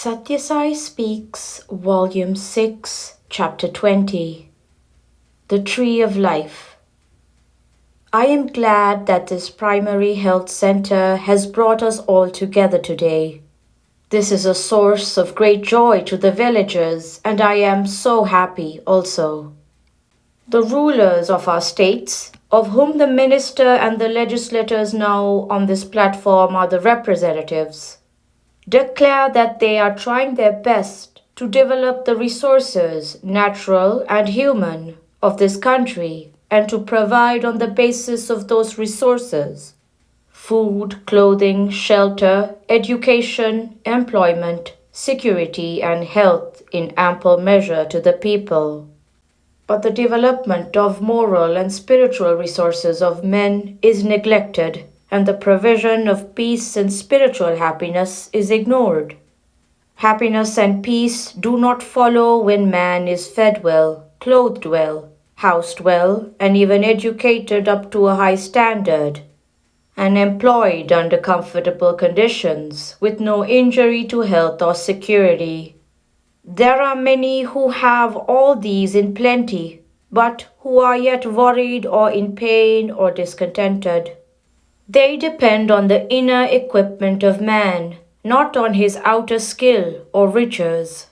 Sathya Sai Speaks, Volume 6, Chapter 20. The Tree of Life. I am glad that this primary health center has brought us all together today. This is a source of great joy to the villagers, and I am so happy also. The rulers of our states, of whom the minister and the legislators now on this platform are the representatives, declare that they are trying their best to develop the resources, natural and human, of this country and to provide on the basis of those resources food, clothing, shelter, education, employment, security, and health in ample measure to the people. But the development of moral and spiritual resources of men is neglected, and the provision of peace and spiritual happiness is ignored. Happiness and peace do not follow when man is fed well, clothed well, housed well, and even educated up to a high standard, and employed under comfortable conditions, with no injury to health or security. There are many who have all these in plenty, but who are yet worried or in pain or discontented. They depend on the inner equipment of man, not on his outer skill or riches.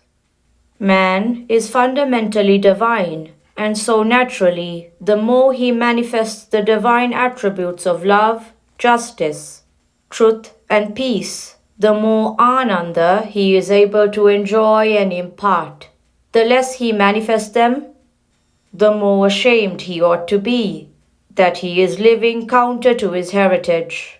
Man is fundamentally divine, and so naturally, the more he manifests the divine attributes of love, justice, truth, and peace, the more ananda he is able to enjoy and impart. The less he manifests them, the more ashamed he ought to be that he is living counter to his heritage.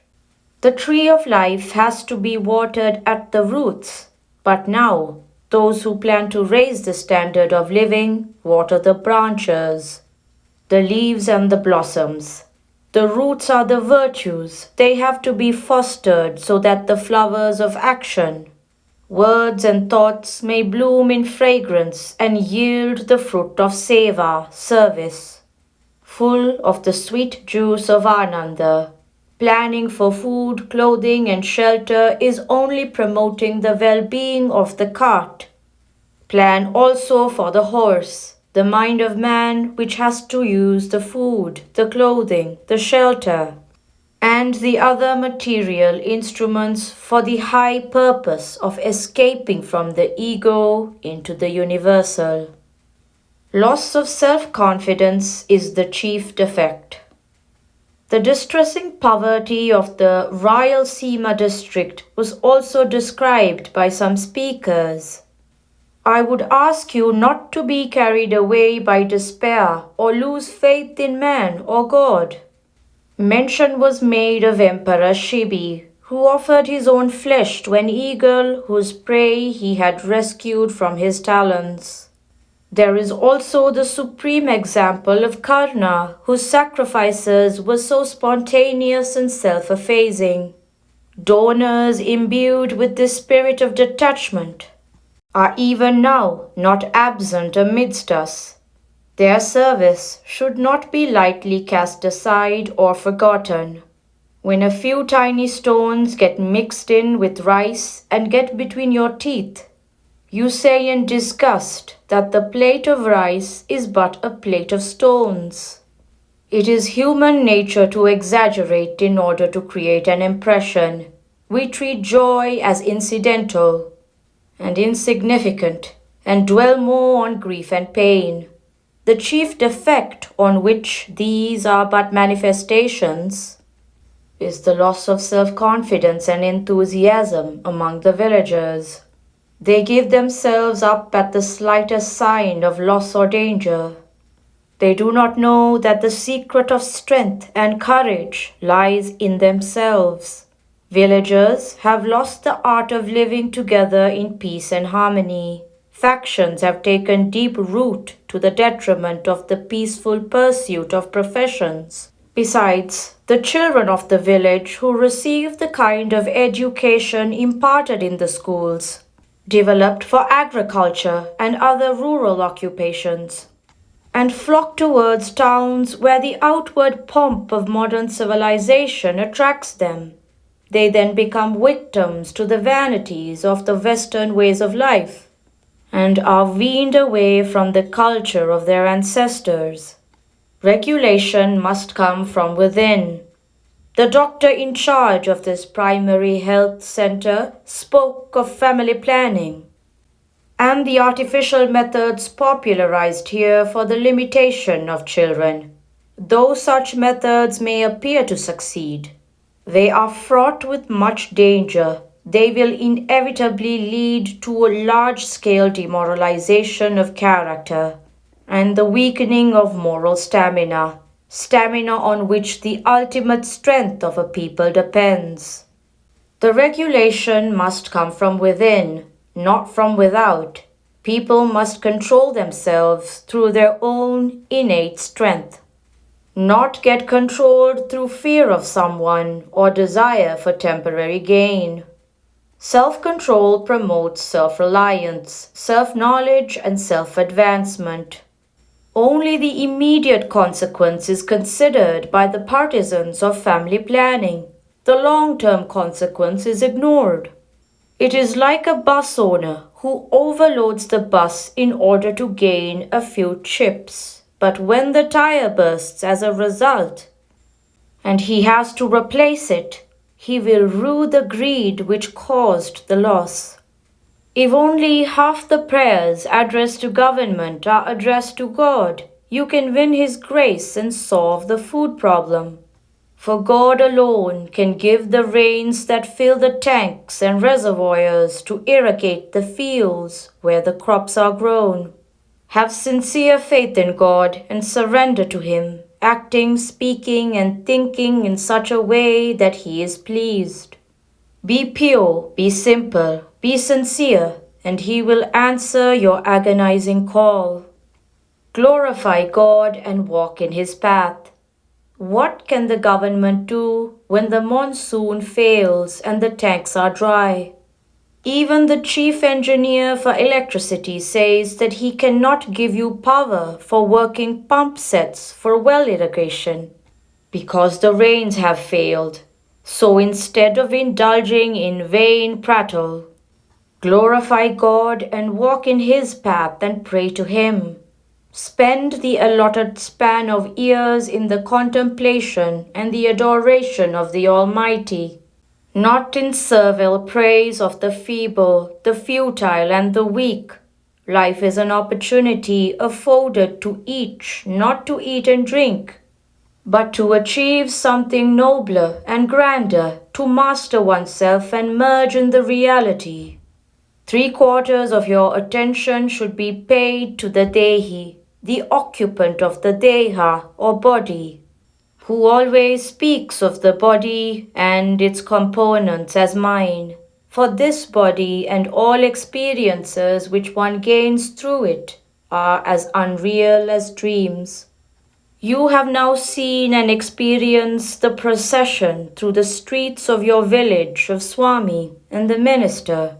The tree of life has to be watered at the roots, but now those who plan to raise the standard of living water the branches, the leaves and the blossoms. The roots are the virtues. They have to be fostered so that the flowers of action, words and thoughts may bloom in fragrance and yield the fruit of seva, service. Full of the sweet juice of Ananda. Planning for food, clothing, and shelter is only promoting the well-being of the cart. Plan also for the horse, the mind of man which has to use the food, the clothing, the shelter, and the other material instruments for the high purpose of escaping from the ego into the universal. Loss of self-confidence is the chief defect. The distressing poverty of the Rayalaseema district was also described by some speakers. I would ask you not to be carried away by despair or lose faith in man or God. Mention was made of Emperor Shibi, who offered his own flesh to an eagle whose prey he had rescued from his talons. There is also the supreme example of Karna, whose sacrifices were so spontaneous and self-effacing. Donors imbued with the spirit of detachment are even now not absent amidst us. Their service should not be lightly cast aside or forgotten. When a few tiny stones get mixed in with rice and get between your teeth, you say in disgust that the plate of rice is but a plate of stones. It is human nature to exaggerate in order to create an impression. We treat joy as incidental and insignificant and dwell more on grief and pain. The chief defect on which these are but manifestations is the loss of self-confidence and enthusiasm among the villagers. They give themselves up at the slightest sign of loss or danger. They do not know that the secret of strength and courage lies in themselves. Villagers have lost the art of living together in peace and harmony. Factions have taken deep root to the detriment of the peaceful pursuit of professions. Besides, the children of the village who receive the kind of education imparted in the schools developed for agriculture and other rural occupations, and flock towards towns where the outward pomp of modern civilization attracts them. They then become victims to the vanities of the Western ways of life and are weaned away from the culture of their ancestors. Regulation must come from within. The doctor in charge of this primary health center spoke of family planning and the artificial methods popularized here for the limitation of children. Though such methods may appear to succeed, they are fraught with much danger. They will inevitably lead to a large-scale demoralization of character and the weakening of moral stamina, stamina on which the ultimate strength of a people depends. The regulation must come from within, not from without. People must control themselves through their own innate strength, not get controlled through fear of someone or desire for temporary gain. Self-control promotes self-reliance, self-knowledge, and self-advancement. Only the immediate consequence is considered by the partisans of family planning. The long-term consequence is ignored. It is like a bus owner who overloads the bus in order to gain a few chips. But when the tire bursts as a result, and he has to replace it, he will rue the greed which caused the loss. If only half the prayers addressed to government are addressed to God, you can win His grace and solve the food problem. For God alone can give the rains that fill the tanks and reservoirs to irrigate the fields where the crops are grown. Have sincere faith in God and surrender to Him, acting, speaking, and thinking in such a way that He is pleased. Be pure, be simple, be sincere, and He will answer your agonizing call. Glorify God and walk in His path. What can the government do when the monsoon fails and the tanks are dry? Even the chief engineer for electricity says that he cannot give you power for working pump sets for well irrigation because the rains have failed. So instead of indulging in vain prattle, glorify God and walk in His path and pray to Him. Spend the allotted span of years in the contemplation and the adoration of the Almighty, not in servile praise of the feeble, the futile, and the weak. Life is an opportunity afforded to each not to eat and drink, but to achieve something nobler and grander, to master oneself and merge in the reality. 3/4 of your attention should be paid to the Dehi, the occupant of the Deha or body, who always speaks of the body and its components as mine. For this body and all experiences which one gains through it are as unreal as dreams. You have now seen and experienced the procession through the streets of your village of Swami and the minister.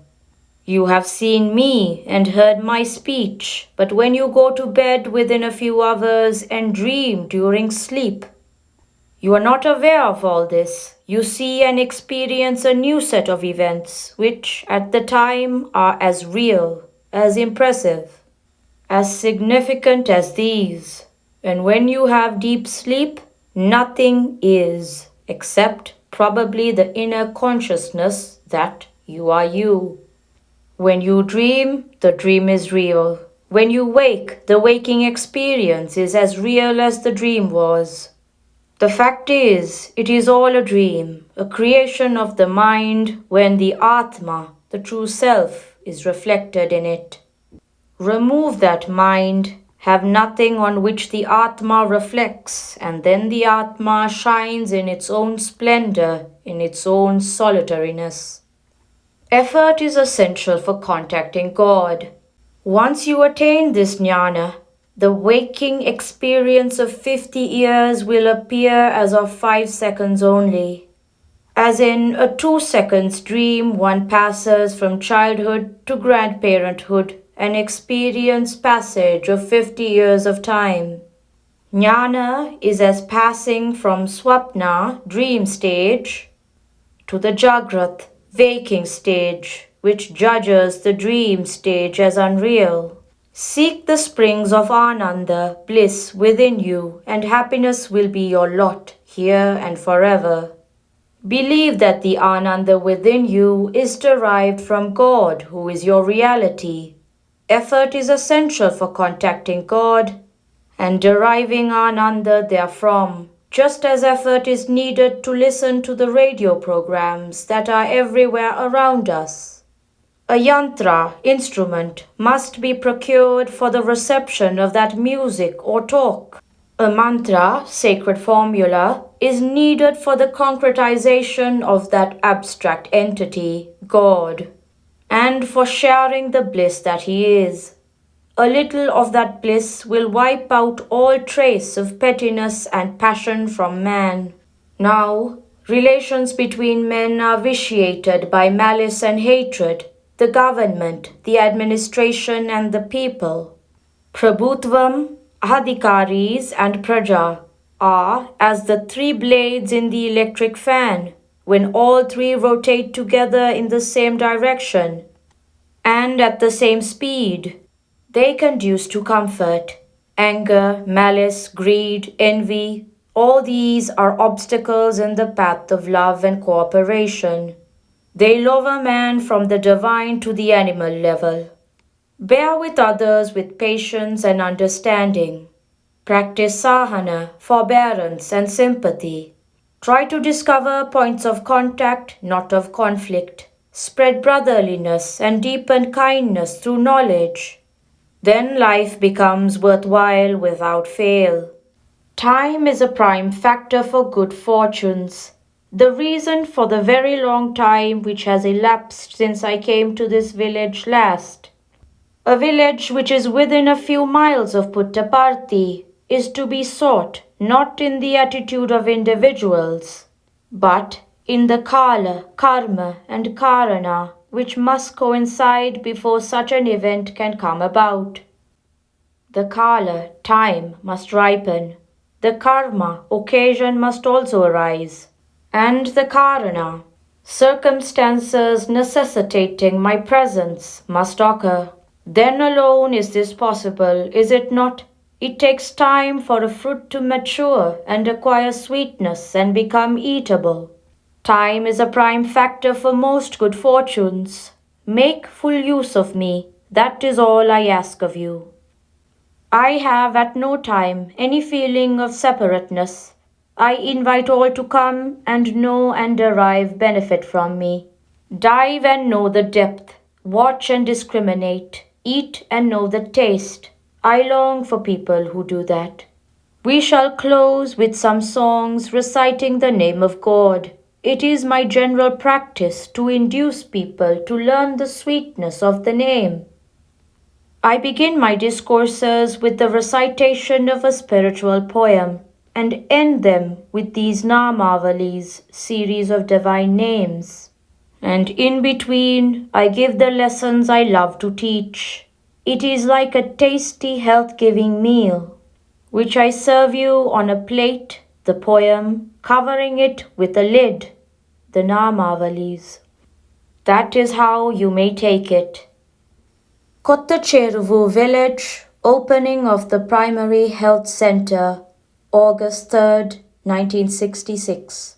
You have seen me and heard my speech, but when you go to bed within a few hours and dream during sleep, you are not aware of all this. You see and experience a new set of events, which at the time are as real, as impressive, as significant as these. And when you have deep sleep, nothing is, except probably the inner consciousness that you are you. When you dream, the dream is real. When you wake, the waking experience is as real as the dream was. The fact is, it is all a dream, a creation of the mind when the Atma, the true self, is reflected in it. Remove that mind, have nothing on which the Atma reflects, and then the Atma shines in its own splendor, in its own solitariness. Effort is essential for contacting God. Once you attain this jnana, the waking experience of 50 years will appear as of 5 seconds only. As in a 2 seconds dream, one passes from childhood to grandparenthood and experience passage of 50 years of time. Jnana is as passing from swapna, dream stage, to the Jagrat, waking stage, which judges the dream stage as unreal. Seek the springs of Ananda, bliss within you, and happiness will be your lot here and forever. Believe that the Ananda within you is derived from God, who is your reality. Effort is essential for contacting God and deriving Ananda therefrom, just as effort is needed to listen to the radio programs that are everywhere around us. A yantra, instrument, must be procured for the reception of that music or talk. A mantra, sacred formula, is needed for the concretization of that abstract entity, God, and for sharing the bliss that He is. A little of that bliss will wipe out all trace of pettiness and passion from man. Now, relations between men are vitiated by malice and hatred, the government, the administration, and the people. Prabhutvam, Adhikaris, and Praja are as the three blades in the electric fan when all three rotate together in the same direction and at the same speed. They conduce to comfort. Anger, malice, greed, envy, all these are obstacles in the path of love and cooperation. They lower man from the divine to the animal level. Bear with others with patience and understanding. Practice sahana, forbearance, and sympathy. Try to discover points of contact, not of conflict. Spread brotherliness and deepen kindness through knowledge. Then life becomes worthwhile without fail. Time is a prime factor for good fortunes. The reason for the very long time which has elapsed since I came to this village last, a village which is within a few miles of Puttaparthi, is to be sought not in the attitude of individuals, but in the kala, karma, and karana which must coincide before such an event can come about. The kala, time, must ripen. The karma, occasion, must also arise. And the karana, circumstances necessitating my presence, must occur. Then alone is this possible, is it not? It takes time for a fruit to mature and acquire sweetness and become eatable. Time is a prime factor for most good fortunes. Make full use of me, that is all I ask of you. I have at no time any feeling of separateness. I invite all to come and know and derive benefit from me. Dive and know the depth, watch and discriminate, eat and know the taste. I long for people who do that. We shall close with some songs reciting the name of God. It is my general practice to induce people to learn the sweetness of the name. I begin my discourses with the recitation of a spiritual poem and end them with these Namavalis, series of divine names. And in between, I give the lessons I love to teach. It is like a tasty, health-giving meal, which I serve you on a plate, the poem, covering it with a lid, the Namavalis. That is how you may take it. Kottacheruvu village, opening of the primary health center, August 3rd, 1966.